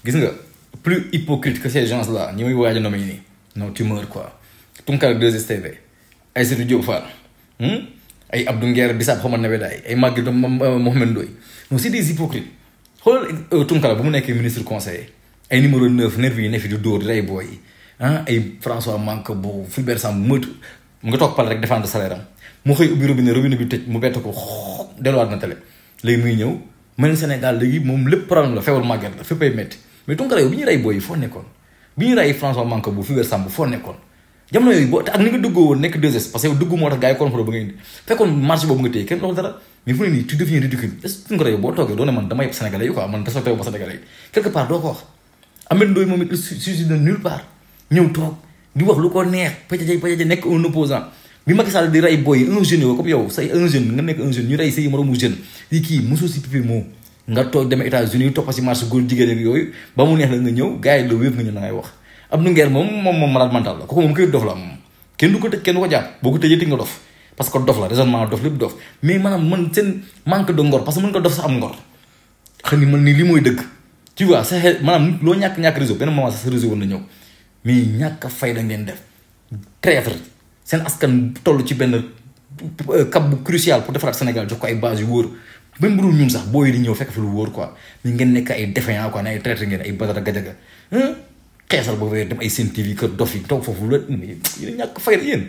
gis nga plus hypocrite que ces gens là ñi muy waaj a nommé nii non tu meurs quoi. Tunkara 2STV Aïssatou Diop Fall ay Abdou Nguer Bissap xaw ma nawedaay ay Maguette Mohamed Ndoye non c'est des hypocrites xoolal Tunkara bu mu nekkee ministre conseiller ay numéro 9 nervi yi ne fi di dóor di rey booy yi ay François Mancabou Fulbert Sambou mu nga toog pal rek défendre salaire am mu xëy ubbi robinet bi tëj mu bett ko delluwaat na télé léegi muy ñëw mel Sénégal léegi moom lépp problème la feewul màgget la fépp ay métti mais Tunkara yow bi ñu rey booy yi foo nekkoon bi ñu rey François Mancabou Fulbert Sambou foo nekkoon jamono yooyu boo ak ni nga duggoo woon nekk 2S parce que dugg moo tax gars yi konfro ba nga indi fekkoon marché boobu nga téye kenn loolu dara mais fu ne nii tu deviens ridicule est-ce que Tunkara yow boo toogee doo ne man dama yeb Sénégalais yi quoi man respecté wu ma Sénégalais yi quelque part doo ko wax Ameth Ndoye moom it suicide de nulle part ñëw toog di wax lu ko neex pajaja nekk un opposant bi Macky Sall di rey boy un jeune yow comme yow say un jeune nga nekk un jeune ñu rey say moroomu jeune yi kii mosoo si pipi moo nga toog demee États-Unis toppa si marché góor jigéen ak yooyu ba mu neex la nga ñëw gars yi la wéef nga ñëw na ngay wax Abdou Nguer moom malade mental la kooku moom koy dof la moom kenn du ko tëj kenn du ko jàpp boo ko tëjee nga dof parce que dof la raisonnement dof lépp dof mais maanaam man seen manque de ngor parce que mën nga dof sax am ngor xam ni man nii li mooy dëgg tu vois sa xel maanaam loo ñàkk réseau benn moment sax sa réseau woon na ñëw mais ñàkk fay da ngeen def traître seen askan toll ci benn cap bu crucial pour defaraat Sénégal jox ko ay base yu wóor même bu dul ñun sax booy di ñëw fekk fi lu wóor quoi mais ngeen nekk ay défaillant quoi ne ay traître ngeen ay Badara Gadiaga xeesal ba weer dem ay Sen TV kër dof yi toog foofu la yéen ñàkk fay la yéen